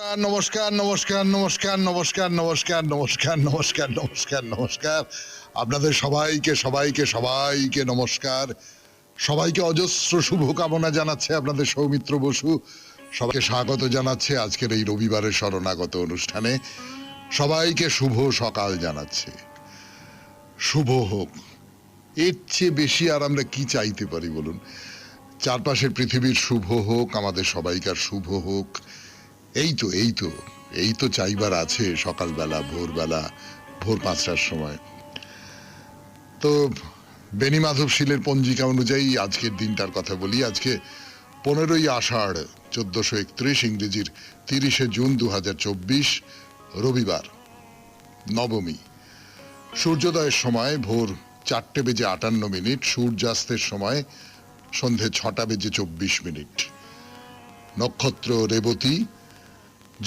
নমস্কার নমস্কার নমস্কার নমস্কার নমস্কার নমস্কার নমস্কার নমস্কার নমস্কার আপনাদের সবাইকে সবাইকে সবাইকে নমস্কার। সবাইকে অজস্র শুভকামনা জানাচ্ছে আপনাদের সৌমিত্র বসু। সবাইকে স্বাগত জানাচ্ছে আজকের এই রবিবারের শরণাগত অনুষ্ঠানে। সবাইকে শুভ সকাল জানাচ্ছে। শুভ হোক, এর চেয়ে বেশি আর আমরা কি চাইতে পারি বলুন? চারপাশের পৃথিবীর শুভ হোক, আমাদের সবাইকার শুভ হোক, এই তো চাইবার আছে। সকালবেলা ভোরবেলা, ভোর 5টার সময় তো বেনি মাধব শীলের পঞ্জিকা অনুযায়ী আজকের দিনটার কথা বলি। আজকে 15ই আষাঢ় 1431, ইংরেজির 30শে জুন 2024, রবিবার, নবমী। সূর্যোদয়ের সময় ভোর 4:58, সূর্যাস্তের সময় সন্ধে 6:24। নক্ষত্র রেবতী,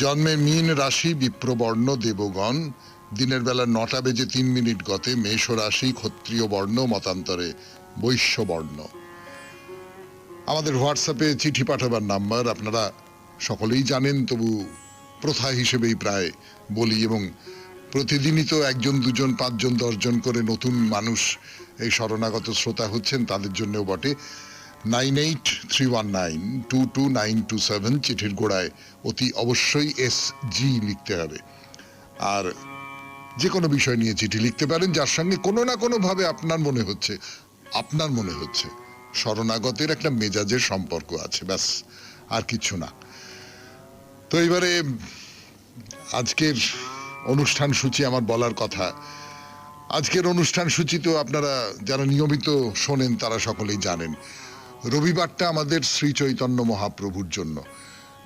জন্মে মীন রাশি, বিপ্রবর্ণ দেবগণ। দিনের বেলা 9:03 গতে মেষ রাশি, ক্ষত্রিয় বর্ণ, মতান্তরে বৈশ্য বর্ণ। আমাদের হোয়াটসঅ্যাপে চিঠি পাঠাবার নাম্বার আপনারা সকলেই জানেন, তবু প্রথা হিসেবেই প্রায় বলি, এবং প্রতিদিনই তো 1জন 2জন 5জন 10জন করে নতুন মানুষ এই শরণাগত শ্রোতা হচ্ছেন, তাদের জন্যও বটে। 9831922927 চিঠির গোড়ায় অতি অবশ্যই SG লিখতে হবে। আর যে কোনো বিষয় নিয়ে চিঠি লিখতে পারেন যার সঙ্গে কোনো না কোনো ভাবে আপনার মনে হচ্ছে শরণাগতের একটা মেজাজের সম্পর্ক আছে, ব্যাস, আর কিছু না। তো এবারে আজকের অনুষ্ঠান সূচি আমার বলার কথা। আজকের অনুষ্ঠান সূচি তো আপনারা যারা নিয়মিত শোনেন তারা সকলেই জানেন। রবিবারটা আমাদের শ্রী চৈতন্য মহাপ্রভুর জন্য।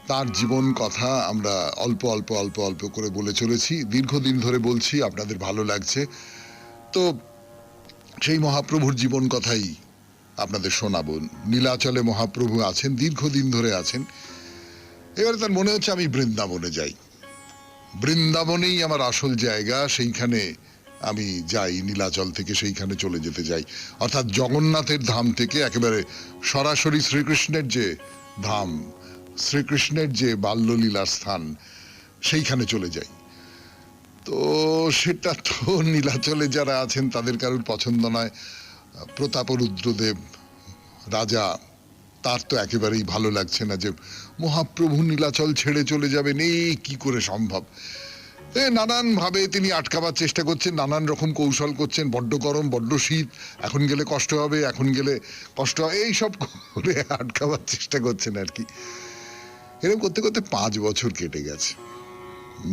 তার জীবন কথা আমরা অল্প অল্প অল্প অল্প করে বলে চলেছি, দীর্ঘদিন ধরে বলছি, আপনাদের ভালো লাগছে। তো সেই মহাপ্রভুর জীবন কথাই আপনাদের শোনাবো। নীলাচলে মহাপ্রভু আছেন, দীর্ঘদিন ধরে আছেন। এবারে তার মনে হচ্ছে আমি বৃন্দাবনে যাই, বৃন্দাবনেই আমার আসল জায়গা, সেইখানে আমি যাই, নীলাচল থেকে সেইখানে চলে যেতে যাই। অর্থাৎ জগন্নাথের ধাম থেকে একেবারে সরাসরি শ্রীকৃষ্ণের যে ধাম, শ্রীকৃষ্ণের যে বাল্যলীলার স্থান, সেইখানে চলে যাই। তো সেটা তো নীলাচলে যারা আছেন তাদের কারোর পছন্দ নয়। প্রতাপরুদ্রদেব রাজা, তার তো একেবারেই ভালো লাগছে না যে মহাপ্রভু নীলাচল ছেড়ে চলে যাবেন, এই কি করে সম্ভব। নানান ভাবে তিনি আটকাবার চেষ্টা করছেন, নানান রকম কৌশল করছেন। বড্ড গরম, বড্ড শীত, এখন গেলে কষ্ট হবে, এখন গেলে কষ্ট হবে, এইসব করে আটকাবার চেষ্টা করছেন আর কি। এরকম করতে করতে 5 বছর কেটে গেছে।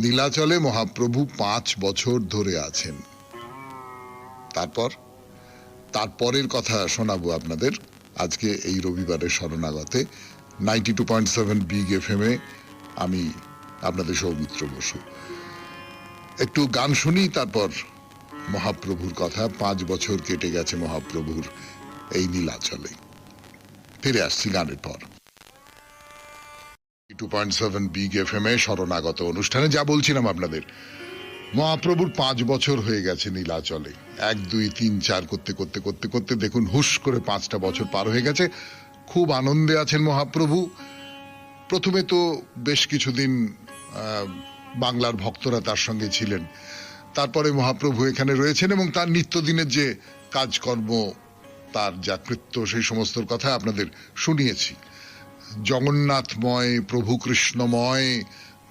নীলাচলে মহাপ্রভু 5 বছর ধরে আছেন। তারপরের কথা শোনাবো আপনাদের আজকে এই রবিবারের শরণাগতে। 92.7 বিগ FM এ আমি আপনাদের সৌমিত্র বসু। একটু গান শুনি, তারপর মহাপ্রভুর কথা। 5 বছর কেটে গেছে মহাপ্রভুর এই নীলাচলে। ফিরে আসছি গানের পর। 2.7 বিগ FM এ শরণাগত অনুষ্ঠানে যা বলছিলাম আপনাদের, মহাপ্রভুর 5 বছর হয়ে গেছে নীলাচলে। 1 2 3 4 করতে করতে করতে করতে দেখুন হুশ করে 5টা বছর পার হয়ে গেছে। খুব আনন্দে আছেন মহাপ্রভু। প্রথমে তো বেশ কিছুদিন বাংলার ভক্তরা তার সঙ্গে ছিলেন, তারপরে মহাপ্রভু এখানে রয়েছেন এবং তার নিত্যদিনের যে কাজকর্ম, তার যা কৃত্য, সেই সমস্ত কথা আপনাদের শুনিয়েছি। জগন্নাথময়, প্রভু কৃষ্ণময়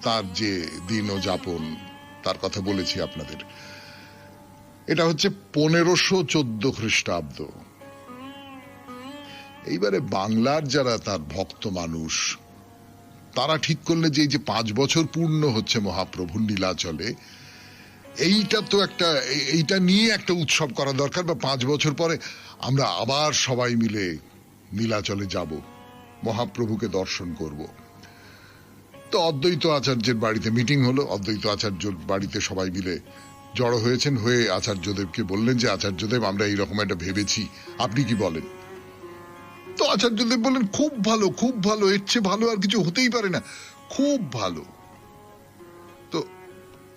তার যে দিন ও যাপন, তার কথা বলেছি আপনাদের। এটা হচ্ছে 1514 খ্রিস্টাব্দ। এইবারে বাংলার যারা তার ভক্ত মানুষ, তারা ঠিক করলে যে এই যে 5 বছর পূর্ণ হচ্ছে মহাপ্রভুর নীলাচলে, এইটা নিয়ে একটা উৎসব করা দরকার, বা 5 বছর পরে আমরা আবার সবাই মিলে নীলাচলে যাব, মহাপ্রভুকে দর্শন করব। তো অদ্বৈত আচার্যের বাড়িতে মিটিং হলো। অদ্বৈত আচার্যর বাড়িতে সবাই মিলে জড়ো হয়েছেন, হয়ে আচার্যদেবকে বললেন যে আচার্যদেব, আমরা এইরকম একটা ভেবেছি, আপনি কি বলেন? তো আচার্যদেব বললেন, খুব ভালো, খুব ভালো, এর চেয়ে ভালো আর কিছু হতেই পারে না, খুব ভালো। তো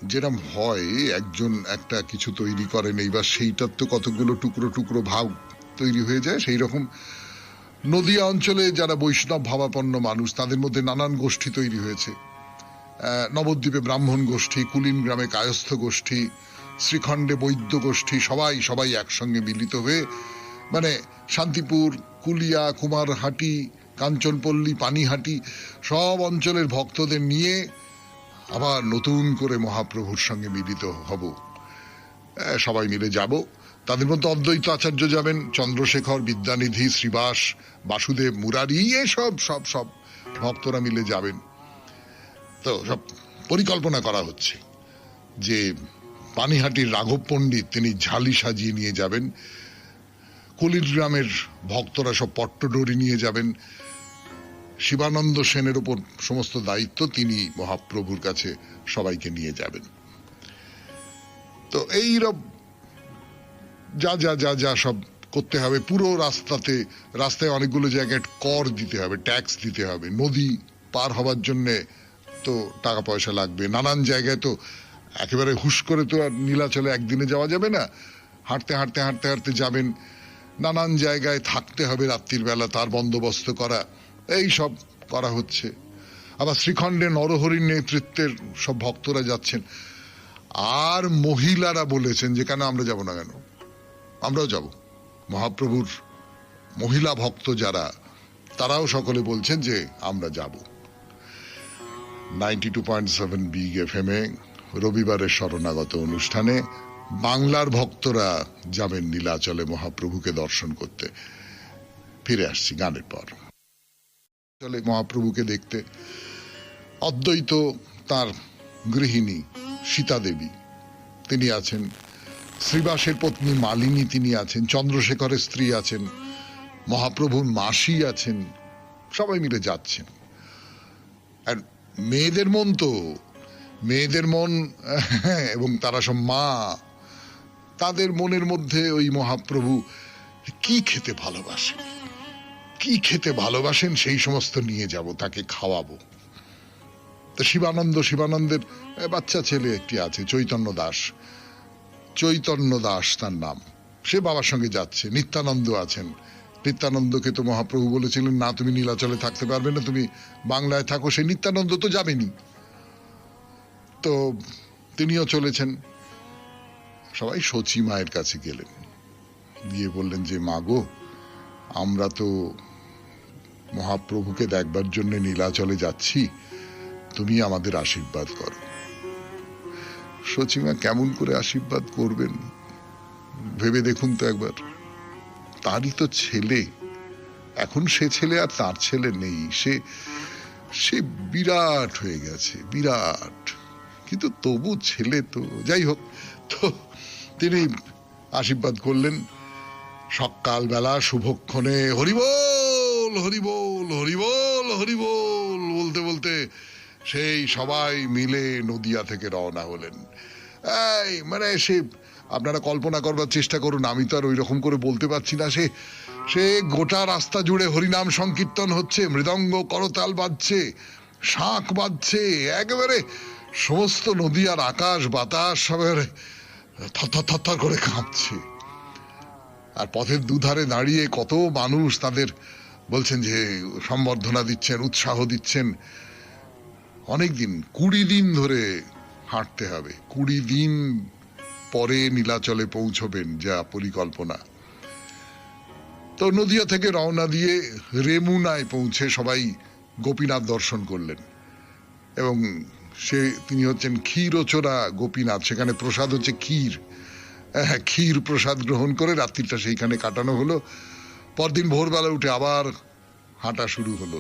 যেরকম হয়, একজন একটা কিছু তৈরি করেন, এইবার সেইটার তো কতগুলো টুকরো টুকরো ভাগ তৈরি হয়ে যায়। সেই রকম নদিয়া অঞ্চলে যারা বৈষ্ণব ভাবাপন্ন মানুষ, তাদের মধ্যে নানান গোষ্ঠী তৈরি হয়েছে। নবদ্বীপে ব্রাহ্মণ গোষ্ঠী, কুলিন গ্রামে কায়স্থ গোষ্ঠী, শ্রীখণ্ডে বৈদ্য গোষ্ঠী, সবাই সবাই একসঙ্গে মিলিত হয়ে মানে শান্তিপুর, কুলিয়া, কুমারহাটি, কাঞ্চনপল্লী, পানিহাটি সব অঞ্চলের ভক্তদের নিয়ে আবার নতুন করে মহাপ্রভুর সঙ্গে মিলিত হব। সবাই মিলে যাব। তাদের মধ্যে অদ্বৈত আচার্য যাবেন, চন্দ্রশেখর, বিদ্যানিধি, শ্রীবাস, বাসুদেব, মুরারি, এসব সব সব ভক্তরা মিলে যাবেন। তো সব পরিকল্পনা করা হচ্ছে যে পানিহাটির রাঘব পণ্ডিত তিনি ঝালি সাজিয়ে নিয়ে যাবেন, কলির গ্রামের ভক্তরা সব পট্টডোরি নিয়ে যাবেন, শিবানন্দ সেনের উপর সমস্ত দায়িত্ব, তিনি মহাপ্রভুর কাছে সবাইকে নিয়ে যাবেন। তো এইরকম যা যা যা যা সব করতে হবে, পুরো রাস্তায় অনেকগুলো জায়গায় কর দিতে হবে, ট্যাক্স দিতে হবে, নদী পার হবার জন্যে তো টাকা পয়সা লাগবে, নানান জায়গায় তো একেবারে হুশ করে তো আর নীলাচলে একদিনে যাওয়া যাবে না, হাঁটতে হাঁটতে হাঁটতে হাঁটতে যাবেন, নানান জায়গায় থাকতে হবে রাত্রির বেলা, তার বন্দোবস্ত করা, এই সব করা হচ্ছে। আবার শ্রীখণ্ডে নরহরির নেতৃত্বের সব ভক্তরা যাচ্ছেন। আর মহিলারা বলেছেন যে কেন আমরা যাব না, কেন আমরাও যাব। মহাপ্রভুর মহিলা ভক্ত যারা, তারাও সকলে বলছেন যে আমরা যাব। 92.7 বিগ FM এ রবিবারের শরণাগত অনুষ্ঠানে বাংলার ভক্তরা যাবেন নীলাচলে মহাপ্রভুকে দর্শন করতে। ফিরে আসছি গানের পর। চলে মহাপ্রভুকে দেখতে অদ্বৈত, তার গৃহিণী সীতা দেবী তিনি আছেন, শ্রীবাসের পত্নী মালিনী তিনি আছেন, চন্দ্রশেখরের স্ত্রী আছেন, মহাপ্রভুর মাসি আছেন, সবাই মিলে যাচ্ছেন। আর মেয়েদের মন এবং তারা সব মা, তাদের মনের মধ্যে ওই মহাপ্রভু কি খেতে ভালোবাসেন সেই সমস্ত নিয়ে যাব, তাকে খাওয়াবো। তো শিবানন্দের বাচ্চা ছেলে একটি আছে, চৈতন্য দাস তার নাম, সে বাবার সঙ্গে যাচ্ছে। নিত্যানন্দ আছেন, নিত্যানন্দকে তো মহাপ্রভু বলেছিলেন না তুমি নীলাচলে থাকতে পারবে না, তুমি বাংলায় থাকো, সেই নিত্যানন্দ তো যাবেনি, তো তিনিও চলেছেন। সবাই শচী মায়ের কাছে গেলেন, গিয়ে বললেন যে মা গো, আমরা তো মহাপ্রভুকে দেখবার জন্য নীলাচলে যাচ্ছি, তুমি আমাদের আশীর্বাদ করো। শচীমা কেমন করে আশীর্বাদ করবেন ভেবে দেখুন তো একবার। তারই তো ছেলে, এখন সে ছেলে আর তার ছেলে নেই, সে বিরাট হয়ে গেছে, বিরাট, কিন্তু তবু ছেলে তো। যাই হোক, তো তিনি আশীর্বাদ করলেন। সকালবেলা শুভক্ষণে হরিবোল হরিবোল হরিবোল হরিবোল বলতে বলতে সেই সবাই মিলে নদিয়া থেকে রওনা হলেন। এই মানে সে আপনারা কল্পনা করবার চেষ্টা করুন, আমি তো আর ওই রকম করে বলতে পারছি না। সে গোটা রাস্তা জুড়ে হরিনাম সংকীর্তন হচ্ছে, মৃদঙ্গ করতাল বাজছে, শাঁখ বাজছে, একেবারে সমস্ত নদিয়ার আকাশ বাতাস সবের থর করে কাঁপছে। আর পথের দুধারে দাঁড়িয়ে কত মানুষ তাদের বলছেন যে সম্বর্ধনা দিচ্ছেন, উৎসাহ দিচ্ছেন। অনেক দিন, 20 দিন ধরে হাঁটতে হবে, 20 দিন পরে নীলাচলে পৌঁছবেন যা পরিকল্পনা। তো নদিয়া থেকে রওনা দিয়ে রেমুনায় পৌঁছে সবাই গোপীনাথ দর্শন করলেন, এবং তিনি হচ্ছেন ক্ষীরচোরা গোপীনাথ। সেখানে প্রসাদ হচ্ছে ক্ষীর প্রসাদ গ্রহণ করে রাত্রিটা সেইখানে কাটানো হলো। পরদিন ভোরবেলা উঠে আবার হাঁটা শুরু হলো।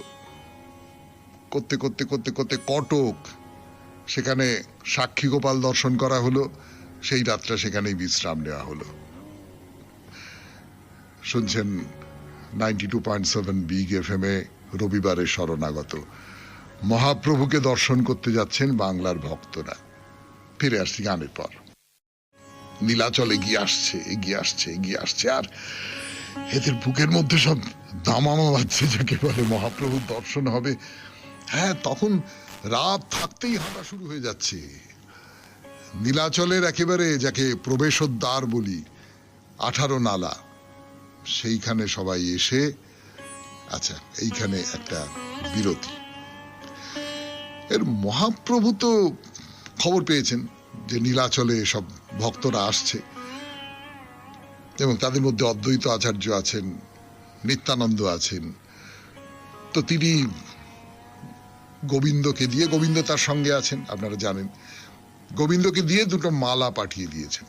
করতে করতে করতে করতে কটক, সেখানে সাক্ষী গোপাল দর্শন করা হলো, সেই রাতটা সেখানেই বিশ্রাম নেওয়া হলো। শুনছেন 92.7 বিগ FM এ রবিবারের শরণাগত। মহাপ্রভুকে দর্শন করতে যাচ্ছেন বাংলার ভক্তরা। ফিরে আসছি গানের পর। নীলাচল এগিয়ে আসছে, আর এদের বুকের মধ্যে সব দামামা বাজছে, যাকে বলে মহাপ্রভুর দর্শন হবে। হ্যাঁ, তখন রাত থাকতেই হাঁটা শুরু হয়ে যাচ্ছে। নীলাচলের একেবারে যাকে প্রবেশদ্বার বলি, 18 নালা, সেইখানে সবাই এসে, আচ্ছা এইখানে একটা বিরতি। এর মহাপ্রভু তো খবর পেয়েছেন যে নীলাচলে সব ভক্তরা আসছে এবং তাদের মধ্যে অদ্বৈত আচার্য আছেন, নিত্যানন্দ আছেন। তো তিনি গোবিন্দকে দিয়ে, গোবিন্দ তার সঙ্গে আছেন আপনারা জানেন, গোবিন্দকে দিয়ে দুটো মালা পাঠিয়ে দিয়েছেন,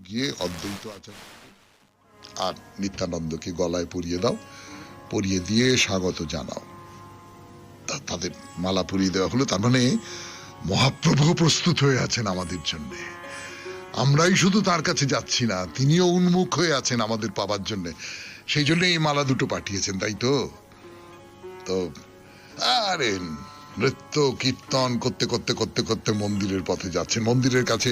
গিয়ে অদ্বৈত আচার্য আর নিত্যানন্দকে গলায় পরিয়ে দাও, পরিয়ে দিয়ে স্বাগত জানাও। তাদের মালা পরিয়ে দেওয়া হলো। তার মানে মহাপ্রভু প্রস্তুত হয়ে আছেন আমাদের জন্য। আমরাই শুধু তার কাছে যাচ্ছি না, তিনিও উন্মুখ হয়ে আছেন আমাদের পাবার জন্য। সেই জন্য এই মালা দুটো পাঠিয়েছেন, তাই তো? তো আরে নৃত্য কীর্তন করতে করতে করতে করতে মন্দিরের পথে যাচ্ছেন। মন্দিরের কাছে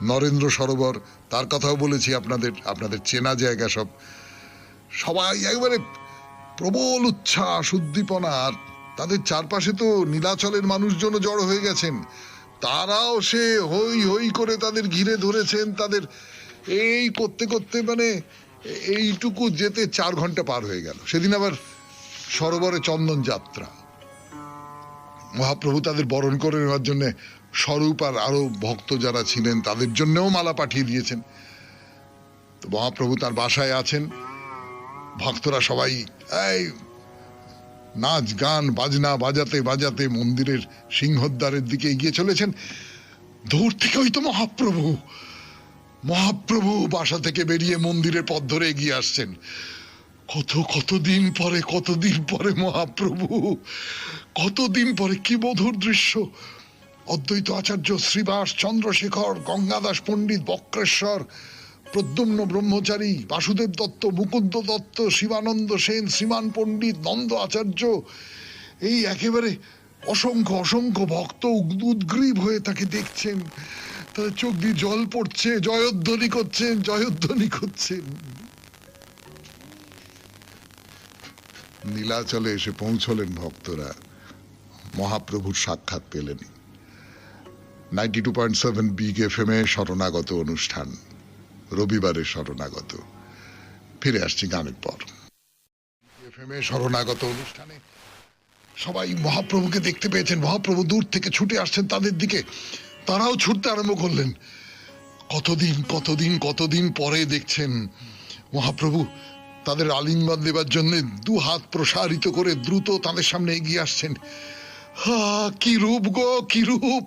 নরেন্দ্র সরোবর, তার কথাও বলেছি আপনাদের, আপনাদের চেনা জায়গা সব। সবাই একবারে প্রবল উচ্ছ্বাস উদ্দীপনা, আর তাদের চারপাশে তো নীলাচলের মানুষজন জড়ো হয়ে গেছেন। তারাও সে হই হই করে তাদের ঘিরে ধরেছেন। তাদের এই করতে করতে মানে এইটুকু যেতে 4 ঘন্টা পার হয়ে গেল। সেদিন আবার সরোবরে চন্দন যাত্রা। মহাপ্রভু তাদের বরণ করে নেওয়ার জন্য স্বরূপ আর আরো ভক্ত যারা ছিলেন তাদের জন্যও মালা পাঠিয়ে দিয়েছেন। তো মহাপ্রভু তার বাসায় আছেন, ভক্তরা সবাই এই নাচ গান বাজনা বাজাতে বাজাতে মন্দিরের সিংহদ্বারের দিকে এগিয়ে চলেছেন। দূর থেকে ওই তো মহাপ্রভু, মহাপ্রভু বাসা থেকে বেরিয়ে মন্দিরের পথ ধরে এগিয়ে আসছেন। কতদিন পরে মহাপ্রভু, কতদিন পরে, কি মধুর দৃশ্য। অদ্বৈত আচার্য, শ্রীবাস, চন্দ্রশেখর, গঙ্গাদাস পণ্ডিত, বক্রেশ্বর, প্রদ্যুম্ন ব্রহ্মচারী, বাসুদেব দত্ত, মুকুন্দ দত্ত, শিবানন্দ সেন, শ্রীমান পণ্ডিত, নন্দ আচার্য, এই একেবারে অসংখ্য অসংখ্য ভক্ত উদ্গ্রীব হয়ে তাকে দেখছেন। তাদের চোখ দিয়ে জল পড়ছে, জয়ধ্বনি করছেন, জয়ধ্বনি করছেন। নীলাচলে এসে পৌঁছলেন ভক্তরা, মহাপ্রভুর সাক্ষাৎ পেলেন। 92.7 বিগ FM এ শরণাগত অনুষ্ঠান, রবিবারের শরণাগত। ফিরে আসছি গানের পর। FM এ শরণাগত অনুষ্ঠানে সবাই মহাপ্রভুকে দেখতে পেয়েছেন। মহাপ্রভু দূর থেকে ছুটে আসছেন তাদের দিকে, তারাও ছুটতে আরম্ভ করলেন। কতদিন পরে দেখছেন মহাপ্রভু তাদের আলিঙ্গন দেবার জন্য 2 হাত প্রসারিত করে দ্রুত তাদের সামনে এগিয়ে আসছেন। কি রূপ গো, কি রূপ!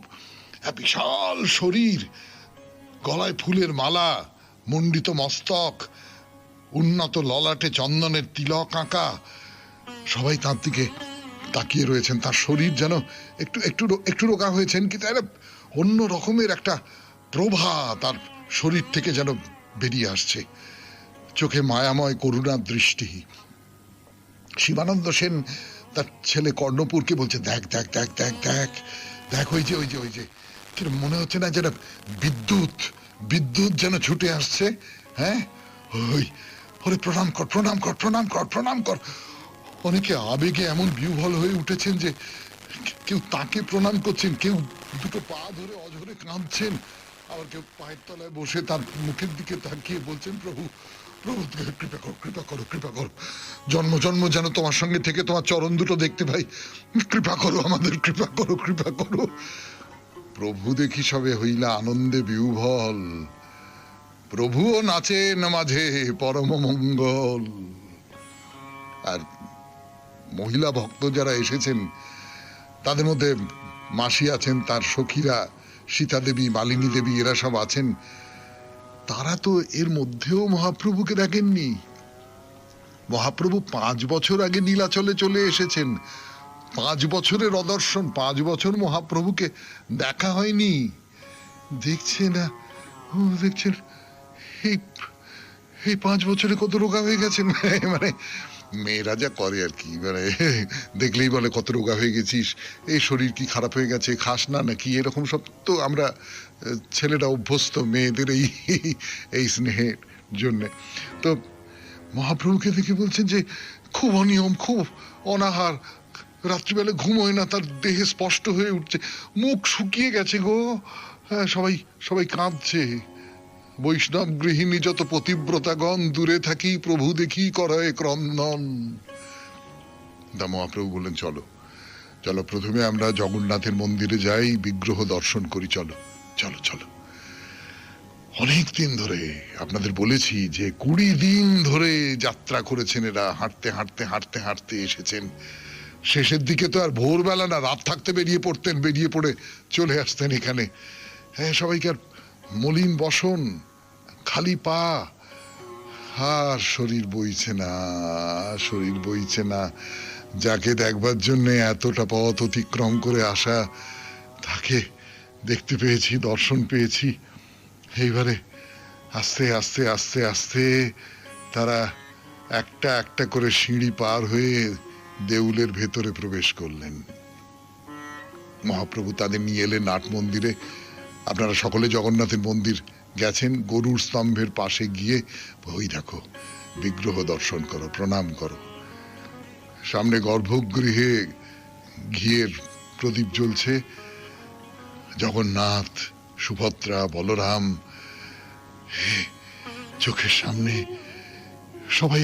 বিশাল শরীর, গলায় ফুলের মালা, মণ্ডিত মস্তক, উন্নত ললাটে চন্দনের তিলক আঁকা। সবাই তার দিকে তাকিয়ে রয়েছেন। তার শরীর যেন একটু রোগা হয়েছেন, কিন্তু অন্য রকমের একটা প্রভা তার শরীর থেকে যেন বেরিয়ে আসছে। চোখে মায়াময় করুণার দৃষ্টি। শিবানন্দ সেন তার ছেলে কর্ণপুরকে বলছে, দেখ দেখ দেখ দেখ দেখ দেখ, ওই যে মনে হচ্ছে না যেন বিদ্যুৎ যেন ছুটে আসছে। হ্যাঁ, ওরে প্রণাম কর। অনেকে আবেগে এমন বিহ্বল হয়ে উঠেছেন যে কেউ তাকে প্রণাম করছেন, কেউ দুটো পা ধরে অঝরে কাঁদছেন, আবার কেউ পায়ের তলায় বসে তার মুখের দিকে তাকিয়ে বলছেন, প্রভু কৃপা করো, জন্ম যেন তোমার সঙ্গে থেকে তোমার চরণ দুটো দেখতে পাই, কৃপা করো আমাদের, কৃপা করো। প্রভু দেখি সবে হইলা আনন্দে বিহ্বল, প্রভুও নাচেন মাঝে পরম মঙ্গল। আর মহিলা ভক্ত যারা এসেছেন তাদের মধ্যে মাসি আছেন, তার সখীরা সীতা দেবী, মালিনী দেবী, এরা সব আছেন। তারা তো এর মধ্যেও মহাপ্রভুকে দেখেননি। মহাপ্রভু 5 বছর আগে নীলাচলে চলে এসেছেন। 5 বছরের অদর্শন, 5 বছর মহাপ্রভুকে দেখা হয়নি। দেখছেন এই 5 বছরে কত রোগা হয়ে গেছেন। মানে মেয়েরা যা করে আর কি, মানে দেখলেই বলে কত রোগা হয়ে গেছিস, এই শরীর কি খারাপ হয়ে গেছে, খাস না নাকি, এরকম সব। তো আমরা ছেলেরা অভ্যস্ত মেয়েদের এই স্নেহের জন্যে। তো মহাপ্রভুকে দেখে বলছেন যে খুব অনিয়ম, খুব অনাহার, রাত্রিবেলা ঘুম হয় না, তার দেহে স্পষ্ট হয়ে উঠছে, মুখ শুকিয়ে গেছে গো। হ্যাঁ, সবাই কাঁদছে। বৈষ্ণব গৃহিণী যত পতিব্রতাগণ, দূরে থাকি প্রভু দেখি করয় ক্রন্দন। মহাপ্রভু বললেন, চলো চলো প্রথমে আমরা জগন্নাথের মন্দিরে যাই, বিগ্রহ দর্শন করি। চলো চলো চলো। অনেক দিন ধরে আপনাদের বলেছি যে 20 দিন ধরে যাত্রা করেছেন এরা, হাঁটতে হাঁটতে হাঁটতে হাঁটতে এসেছেন। শেষের দিকে তো আর ভোরবেলা না, রাত থাকতে বেরিয়ে পড়তেন, বেরিয়ে পড়ে চলে আসতেন এখানে। হ্যাঁ, সবাইকার মলিন বসন, খালি পা, আর শরীর বইছে না, শরীর বইছে না। যাকে দেখবার জন্য এতটা পথ অতিক্রম করে আসা, তাকে দেখতে পেয়েছি, দর্শন পেয়েছি। এইবারে আস্তে আস্তে আস্তে আস্তে তারা একটা একটা করে সিঁড়ি পার হয়ে দেউলের ভেতরে প্রবেশ করলেন। মহাপ্রভু তাদের নিয়ে এলেন নাট মন্দিরে। আপনারা সকলে জগন্নাথের মন্দির গেছেন, গরুর স্তম্ভের পাশে গিয়ে ওই দেখো বিগ্রহ দর্শন করো, প্রণাম করো। সামনে গর্ভগৃহে ঘিয়ের প্রদীপ জ্বলছে। জগন্নাথ, সুভদ্রা, বলরাম চোখের সামনে। সবাই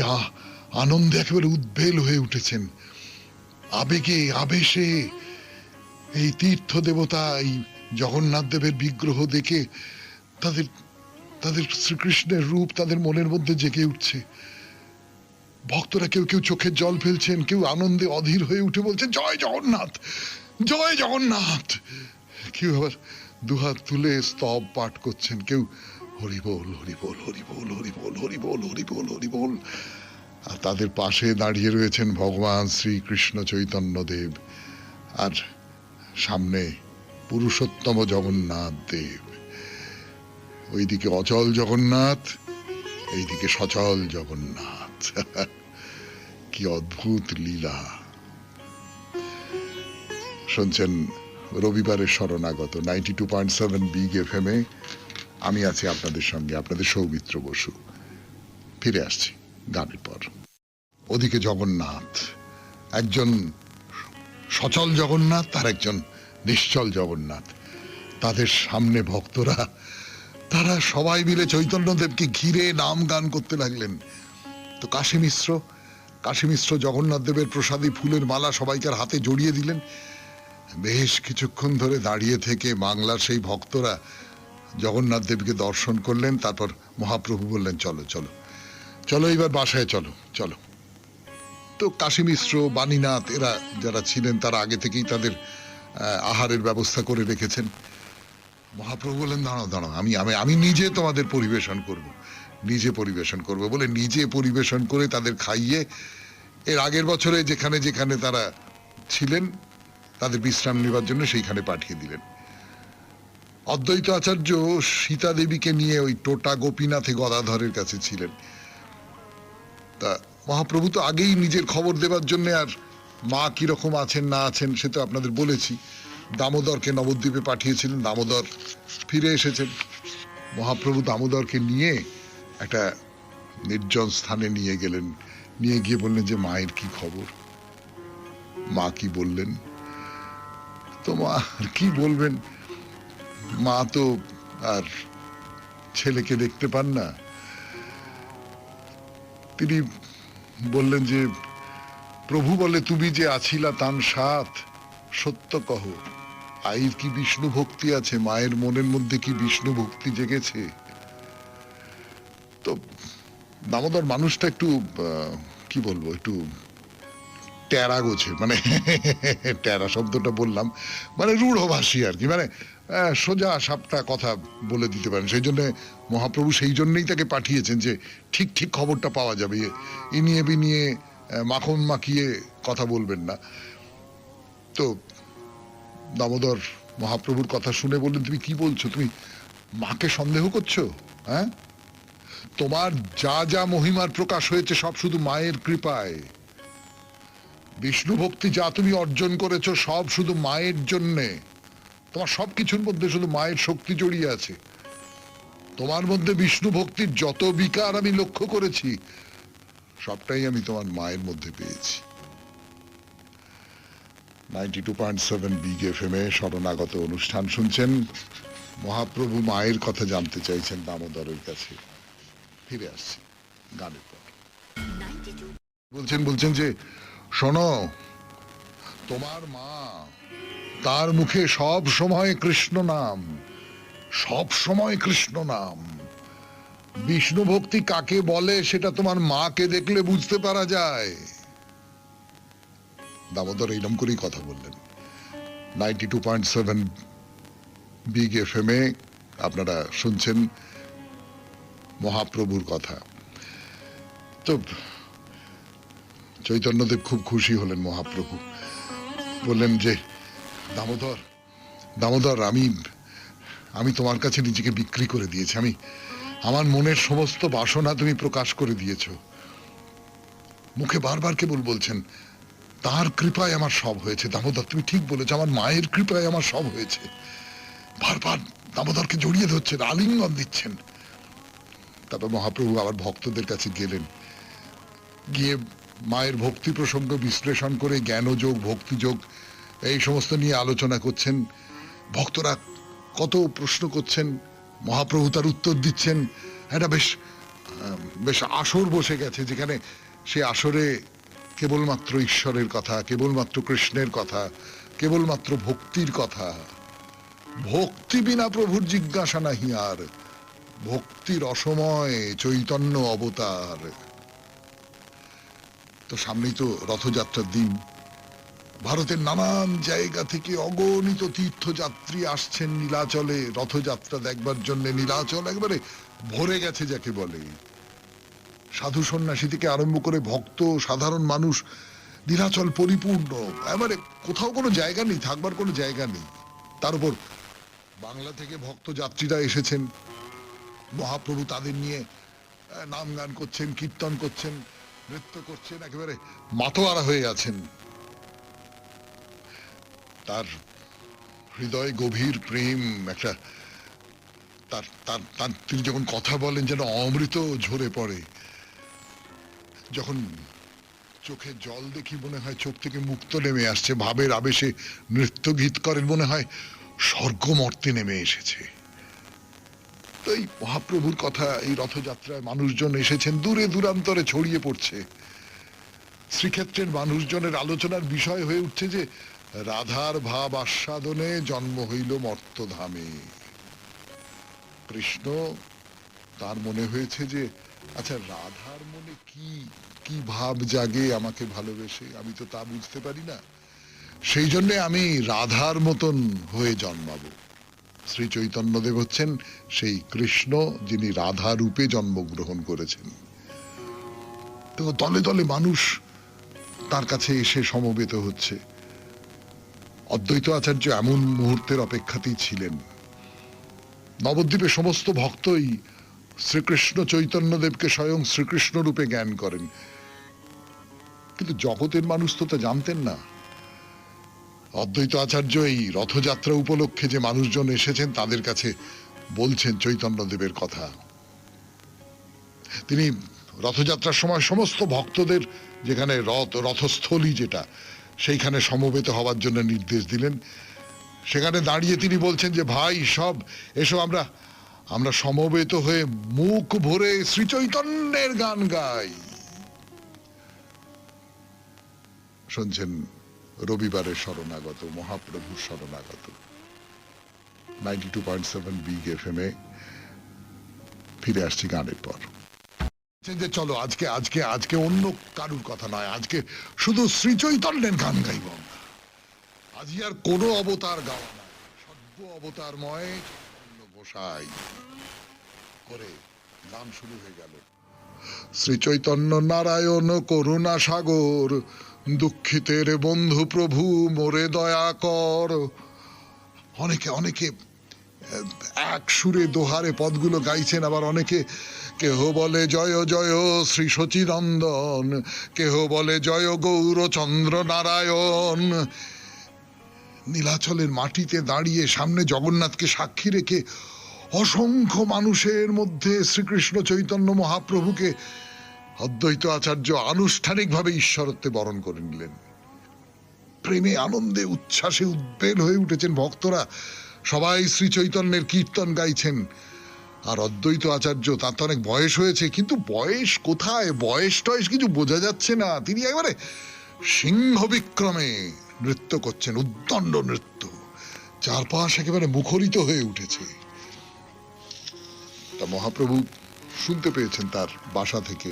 আনন্দে একেবারে উদ্বেল হয়ে উঠেছেন, আবেগে আবেশে। এই তীর্থ দেবতা, এই জগন্নাথ দেবের বিগ্রহ দেখে তাদের তাদের শ্রীকৃষ্ণের রূপ তাদের মনের মধ্যে জেগে উঠছে। ভক্তরা কেউ কেউ চোখের জল ফেলছেন, কেউ আনন্দে অধীর হয়ে উঠে বলছেন জয় জগন্নাথ, জয় জগন্নাথ। কেউ আবার দুহাত তুলে স্তব পাঠ করছেন, কেউ হরি বল হরি বল হরি বল হরি বল হরি বল হরি বল হরি বল। আর তাদের পাশে দাঁড়িয়ে রয়েছেন ভগবান শ্রীকৃষ্ণ চৈতন্য দেব, আর সামনে পুরুষোত্তম জগন্নাথ দেব। ওইদিকে অচল জগন্নাথ, এইদিকে সচল জগন্নাথ। কি অদ্ভুত লীলা। শুনছেন রবিবারের শরণাগত 92.7 বিগ FM এ। আমি আছি আপনাদের সঙ্গে, আপনাদের সৌমিত্র বসু। ফিরে আসছি গানের পর। ওদিকে জগন্নাথ, একজন সচল জগন্নাথ আর একজন নিশ্চল জগন্নাথ। তাদের সামনে ভক্তরা, তারা সবাই মিলে চৈতন্যদেবকে ঘিরে নাম গান করতে লাগলেন। তো কাশী মিশ্র জগন্নাথ দেবের প্রসাদী ফুলের মালা সবাইকার হাতে জড়িয়ে দিলেন। বেশ কিছুক্ষণ ধরে দাঁড়িয়ে থেকে বাংলার সেই ভক্তরা জগন্নাথ দেবকে দর্শন করলেন। তারপর মহাপ্রভু বললেন চলো চলো চলো, এইবার বাসায় চলো চলো। তো কাশী মিশ্র, বাণীনাথ এরা যারা ছিলেন তারা আগে থেকেই তাদের আহারের ব্যবস্থা করে রেখেছেন। মহাপ্রভু বললেন দাঁড়াও দাঁড়াও, আমি আমি আমি নিজে তোমাদের পরিবেশন করব, নিজে পরিবেশন করব বলে নিজে পরিবেশন করে তাদের খাইয়ে এর আগের বছরে যেখানে যেখানে তারা ছিলেন তাদের বিশ্রাম নেবার জন্য সেইখানে পাঠিয়ে দিলেন। অদ্বৈত আচার্য সীতা দেবীকে নিয়ে ওই টোটা গোপীনাথে গদাধরের কাছে ছিলেন। তা মহাপ্রভু তো আগেই নিজের খবর দেবার জন্য, আর মা কিরকম আছেন না আছেন সে তো আপনাদের বলেছি, দামোদরকে নবদ্বীপে পাঠিয়েছিলেন। দামোদর ফিরে এসেছেন। মহাপ্রভু দামোদরকে নিয়ে একটা নির্জন স্থানে নিয়ে গেলেন। নিয়ে গিয়ে বললেন যে মায়ের কি খবর। মা কি বললেন? তো মা আর কি বলবেন, মা তো আর ছেলেকে দেখতে পান না। তিনি বললেন যে প্রভু বলে তুমি যে আছিলা তান সাথ, সত্য কহ আইর কি বিষ্ণু ভক্তি আছে, মায়ের মনের মধ্যে কি বিষ্ণু ভক্তি জেগেছে? তো দামোদর মানুষটা একটু কি বলবো, একটু টেরা গোছে, মানে টেরা শব্দটা বললাম মানে রূঢ়ভাষী আর কি, মানে সোজা সাপটা কথা বলে দিতে পারেন। সেই জন্য মহাপ্রভু সেই জন্যই তাকে পাঠিয়েছেন যে ঠিক ঠিক খবরটা পাওয়া যাবে, ইনিয়ে বিনিয়ে মাখন মাখিয়ে কথা বলবেন না। তো দামোদর মহাপ্রভুর কথা শুনে বললেন তুমি কি বলছো, তুমি মাকে সন্দেহ করছো? হ্যাঁ, তোমার যা যা মহিমার প্রকাশ হয়েছে সব শুধু মায়ের কৃপায়। বিষ্ণু ভক্তি যা তুমি অর্জন করেছো সব শুধু মায়ের জন্যে। তোমার সবকিছুর মধ্যে শুধু মায়ের শক্তি জড়িয়ে আছে। তোমার মধ্যে বিষ্ণু ভক্তির যত বিকার আমি লক্ষ্য করেছি সবটাই আমি তোমার মায়ের মধ্যে পেয়েছি। 92.7 বিগ FM এ শরণাগত অনুষ্ঠান শুনছেন। মহাপ্রভু মায়ের কথা জানতে চাইছেন দামোদরের কাছে। ফিরে আসছি গানের পর। বলছেন যে শোনো, তোমার মা, তার মুখে সব সময় কৃষ্ণ নাম, সব সময় কৃষ্ণ নাম। বিষ্ণু ভক্তি কাকে বলে সেটা তোমার মাকে দেখলে বুঝতে পারা যায়। দামোদর এইরকম করেই কথা বললেন। 92.7 বিগ এফএম এ আপনারা শুনছেন মহাপ্রভুর কথা। তো চৈতন্যদেব খুব খুশি হলেন। মহাপ্রভু বললেন যে দামোদর, দামোদর, আমি তোমার কাছে নিজেকে বিক্রি করে দিয়েছি। আমার মনের সমস্ত বাসনা তুমি প্রকাশ করে দিয়েছ। মুখে বারবার কেবল বলছেন তার কৃপায় আমার সব হয়েছে। দামোদর, তুমি ঠিক বলেছ, আমার মায়ের কৃপায় আমার সব হয়েছে। বারবার দামোদরকে জড়িয়ে ধরছেন, আলিঙ্গন দিচ্ছেন। তারপর মহাপ্রভু আবার ভক্তদের কাছে গেলেন, গিয়ে মায়ের ভক্তি প্রসঙ্গ বিশ্লেষণ করে জ্ঞানযোগ, ভক্তিযোগ এই সমস্ত নিয়ে আলোচনা করছেন। ভক্তরা কত প্রশ্ন করছেন, মহাপ্রভু তার উত্তর দিচ্ছেন। এটা বেশ আসর বসে গেছে, যেখানে সে আসরে কেবলমাত্র ঈশ্বরের কথা, কেবলমাত্র কৃষ্ণের কথা, কেবলমাত্র ভক্তির কথা। ভক্তি বিনা প্রভুর জিজ্ঞাসা নাহি আর, ভক্তির অসময় চৈতন্য অবতার। তো সামনেই তো রথযাত্রার দিন। ভারতের নানান জায়গা থেকে অগণিত তীর্থযাত্রী আসছেন নীলাচলে রথযাত্রা দেখবার জন্য। নীলাচল একবারে ভরে গেছে যাকে বলে। সাধু সন্ন্যাসী থেকে আরম্ভ করে ভক্ত, সাধারণ মানুষ, নীলাচল পরিপূর্ণ। এবারে কোথাও কোনো জায়গা নেই, থাকবার কোনো জায়গা নেই। তার উপর বাংলা থেকে ভক্ত যাত্রীরা এসেছেন। মহাপ্রভু তাদের নিয়ে নাম গান করছেন, কীর্তন করছেন, নৃত্য করছেন, একেবারে মাতোয়ারা হয়ে আছেন। তার হৃদয়ে গভীর প্রেম, একটা তিনি যখন কথা বলেন যেন অমৃত ঝরে পড়ে। যখন চোখে জল দেখি মনে হয় চোখ থেকে মুক্ত নেমে আসছে। ভাবের আবেশে নৃত্য গীত করেন, মনে হয় স্বর্গ মর্তে নেমে এসেছে। তো এই মহাপ্রভুর কথা, এই রথযাত্রায় মানুষজন এসেছেন, দূরে দূরান্তরে ছড়িয়ে পড়ছে। শ্রীক্ষেত্রের মানুষজনের আলোচনার বিষয় হয়ে উঠছে যে রাধার ভাব আস্বাদনে জন্ম হইল মর্তধামে। কৃষ্ণ, তার মনে হয়েছে যে আচ্ছা রাধার মনে কি কি ভাব জাগে আমাকে ভালোবেসে, আমি তো তা বুঝতে পারি না। সেই জন্য আমি রাধার মতন হয়ে জন্মাবো। শ্রী চৈতন্যদেব হচ্ছেন সেই কৃষ্ণ যিনি রাধা রূপে জন্মগ্রহণ করেছেন। তো দলে দলে মানুষ তার কাছে এসে সমবেত হচ্ছে। অদ্বৈত আচার্য এমন মুহূর্তের অপেক্ষাতেই ছিলেন। নবদ্বীপে সমস্ত ভক্তই শ্রীকৃষ্ণ চৈতন্যদেবকে স্বয়ং শ্রীকৃষ্ণ রূপে জ্ঞান করেন, কিন্তু জগতের মানুষ তো তা জানতেন না। অদ্বৈত আচার্য এই রথযাত্রা উপলক্ষে যে মানুষজন এসেছেন তাদের কাছে বলছেন চৈতন্যদেবের কথা। তিনি রথযাত্রার সময় সমস্ত ভক্তদের, যেখানে রথস্থলী যেটা, সেইখানে সমবেত হওয়ার জন্য নির্দেশ দিলেন। সেখানে দাঁড়িয়ে তিনি বলছেন যে ভাই সব এসো, আমরা সমবেত হয়ে মুখ ভরে শ্রী চৈতন্যের গান গাই। শুনছেন রবিবারের শরণাগত, মহাপ্রভুর শরণাগত। 92.7 বিগ এফএম এ ফিরে আসছি গানের পর। যে চলো আজকে আজকে আজকে অন্য কারুর কথা নয়, আজকে শুধু শ্রী চৈতন্যের গান গাইব আমরা। আজকে আর কোনো অবতার গাওয়া নয়, সর্ব অবতারময় চৈতন্য গোসাই করে গান শুরু হয়ে গেল। শ্রী চৈতন্য নারায়ণ করুণা সাগর, দুঃখিতের বন্ধু প্রভু মোরে দয়া কর। অনেকে অনেকে এক সুরে দোহারে পদগুলো গাইছেন, আবার অনেকে কেহ বলে জয় জয় শ্রী সচিনন্দন, কেহ বলে জয় গৌরচন্দ্র নারায়ণ। নীলাচলের মাটিতে দাঁড়িয়ে সামনে জগন্নাথকে সাক্ষী রেখে অসংখ্য মানুষের মধ্যে শ্রীকৃষ্ণ চৈতন্য মহাপ্রভুকে অদ্বৈত আচার্য আনুষ্ঠানিকভাবে ঈশ্বরত্বে বরণ করে নিলেন। প্রেমে আনন্দে উচ্ছ্বাসে উদ্বেল হয়ে উঠেছেন ভক্তরা। সবাই শ্রী চৈতন্যের কীর্তন গাইছেন। আর অদ্বৈত আচার্য, তার তো অনেক বয়স হয়েছে, কিন্তু বয়স কোথায়, বয়স টয়স কিছু বোঝা যাচ্ছে না। তিনি একবারে সিংহ বিক্রমে নৃত্য করছেন, উদ্দণ্ড নৃত্য, চারপাশ একেবারে মুখরিত হয়ে উঠেছে। তা মহাপ্রভু শুনতে পেয়েছেন তার বাসা থেকে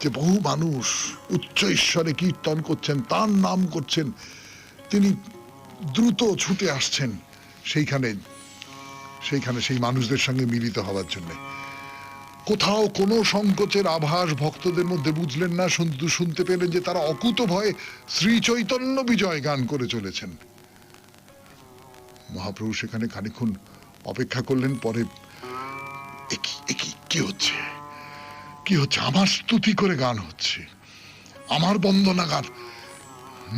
যে বহু মানুষ উচ্চ ঈশ্বরে কীর্তন করছেন, তার নাম করছেন। তিনি দ্রুত ছুটে আসছেন সেইখানে সেই মানুষদের সঙ্গে মিলিত হওয়ার জন্য। কোথাও কোনো সংকোচের আভাস ভক্তদের মধ্যে বুঝলেন না, শুধু শুনতে পেলেন যে তারা অকুত ভয়ে শ্রী চৈতন্য বিজয় গান করে চলেছেন। মহাপ্রভু সেখানে খানিকক্ষণ অপেক্ষা করলেন, পরে কি হচ্ছে, কি হচ্ছে? আমার স্তুতি করে গান হচ্ছে, আমার বন্দনা গান।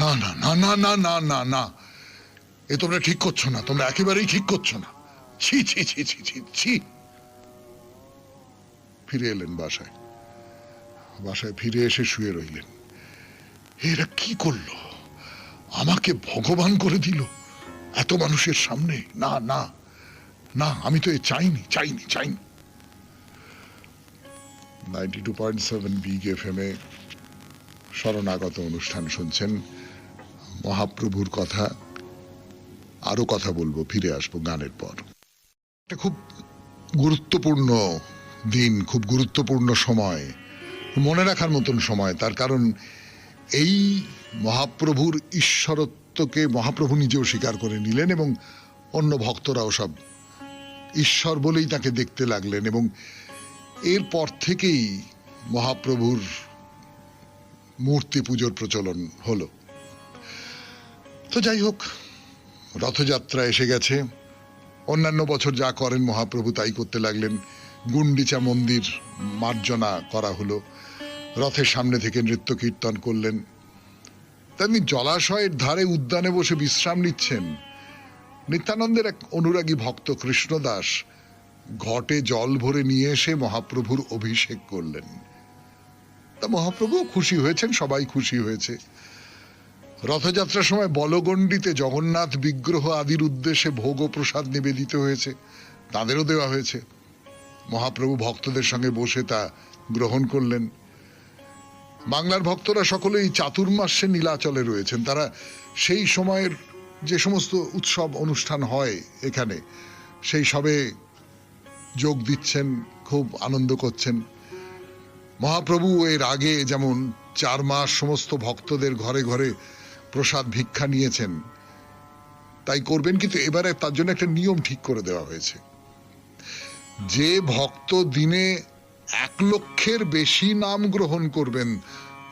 না না না না না না না না, এ তোমরা ঠিক করছো না, তোমরা একেবারেই ঠিক করছো না। ছি ছি ছি ছি ছি ছি। ফিরে এলেন বাসায়, ফিরে এসে শুয়ে রইলেন। এরা কি করলো? আমাকে ভগবান করে দিল এত মানুষের সামনে। না না না, আমি তো এ চাইনি চাইনি চাইনি। 92.7 বিগ এফএম এ শরণাগত অনুষ্ঠান শুনছেন। মহাপ্রভুর কথা, আরো কথা বলবো, ফিরে আসবো গানের পর। এটা খুব গুরুত্বপূর্ণ দিন, খুব গুরুত্বপূর্ণ সময়, মনে রাখার মতন সময়। তার কারণ এই মহাপ্রভুর ঈশ্বরত্বকে মহাপ্রভু নিজেও স্বীকার করে নিলেন এবং অন্য ভক্তরাও সব ঈশ্বর বলেই তাকে দেখতে লাগলেন। এবং এরপর থেকেই মহাপ্রভুর মূর্তি পুজোর প্রচলন হলো। তো যাই হোক, রথযাত্রা এসে গেছে। অন্যান্য বছর যা করেন মহাপ্রভু তাই করতে লাগলেন। গুন্ডিচা মন্দির মার্জনা করা হলো, রথের সামনে থেকে নৃত্য কীর্তন করলেন। তেমনি জলাশয়ের ধারে উদ্যানে বসে বিশ্রাম নিচ্ছেন। নিত্যানন্দের এক অনুরাগী ভক্ত কৃষ্ণদাস ঘটে জল ভরে নিয়ে এসে মহাপ্রভুর অভিষেক করলেন। তা মহাপ্রভু খুশি হয়েছেন, সবাই খুশি হয়েছে। রথযাত্রার সময় বলগণ্ডিতে জগন্নাথ বিগ্রহ আদির উদ্দেশ্যে ভোগ ও প্রসাদ নিবেদিত হয়েছে, তাদেরও দেওয়া হয়েছে। মহাপ্রভু ভক্তদের সঙ্গে বসে তা গ্রহণ করলেন। বাংলার ভক্তরা সকলেই চাতুর্মাস্যে নীলাচলে রয়েছেন। তারা সেই সময়ের যে সমস্ত উৎসব অনুষ্ঠান হয় এখানে, সেই সবে যোগ দিচ্ছেন, খুব আনন্দ করছেন। মহাপ্রভু এর আগে যেমন 4 মাস সমস্ত ভক্তদের ঘরে ঘরে প্রসাদ ভিক্ষা নিয়েছেন, তাই করবেন। কিন্তু এবারে তার জন্য একটা নিয়ম ঠিক করে দেওয়া হয়েছে। যে ভক্ত দিনে 1 লক্ষের বেশি নাম গ্রহণ করবেন,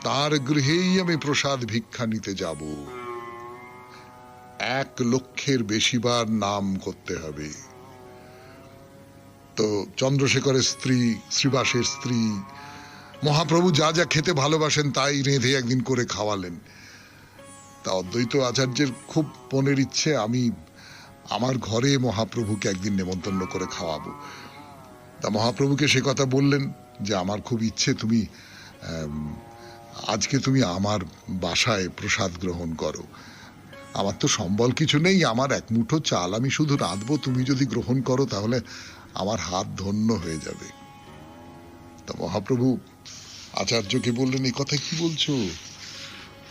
তার গৃহেই আমি প্রসাদ ভিক্ষা নিতে যাব। 1 লক্ষের বেশিবার নাম করতে হবে। তো চন্দ্রশেখরের স্ত্রী, শ্রীবাসের স্ত্রী, মহাপ্রভু যা যা খেতে ভালোবাসেন তাই রেঁধে একদিন করে খাওয়ালেন। তা অদ্বৈত আচার্যের খুব মনের ইচ্ছে, আমি আমার ঘরে মহাপ্রভুকে একদিন নেমন্তন্ন করে খাওয়াবো। তা মহাপ্রভুকে সে কথা বললেন যে আমার খুব ইচ্ছে, তুমি আজকে তুমি আমার বাসায় প্রসাদ গ্রহণ করো। আমার তো সম্বল কিছু নেই, আমার 1 মুঠো চাল আমি শুধু রাঁধবো, তুমি যদি গ্রহণ করো তাহলে আমার হাত ধন্য হয়ে যাবে। তা মহাপ্রভু আচার্যকে বললেন, এই কথা কি বলছো?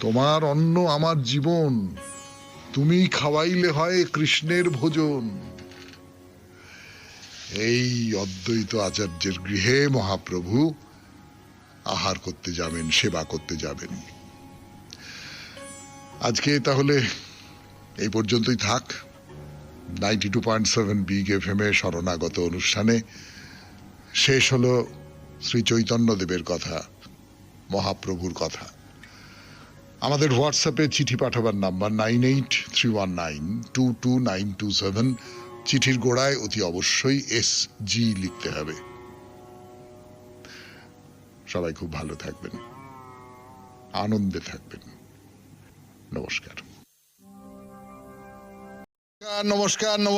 তোমার অন্ন আমার জীবন, তুমি খাওয়াইলে হয় কৃষ্ণের ভোজন। এই অদ্বৈত আচার্যের গৃহে মহাপ্রভু আহার করতে যাবেন, সেবা করতে যাবেন। আজকে তাহলে এই পর্যন্তই থাক। 92.7 বিগ এফএম এ শরণাগত অনুষ্ঠানে শেষ হলো শ্রী চৈতন্যদেবের কথা, মহাপ্রভুর কথা। আমাদের হোয়াটসঅ্যাপে চিঠি পাঠাবার নাম্বার 9831922927। চিঠির গোড়ায় অতি অবশ্যই SG লিখতে হবে। সবাই খুব ভালো থাকবেন, আনন্দে থাকবেন। নমস্কার নমস্কার নমস্কার।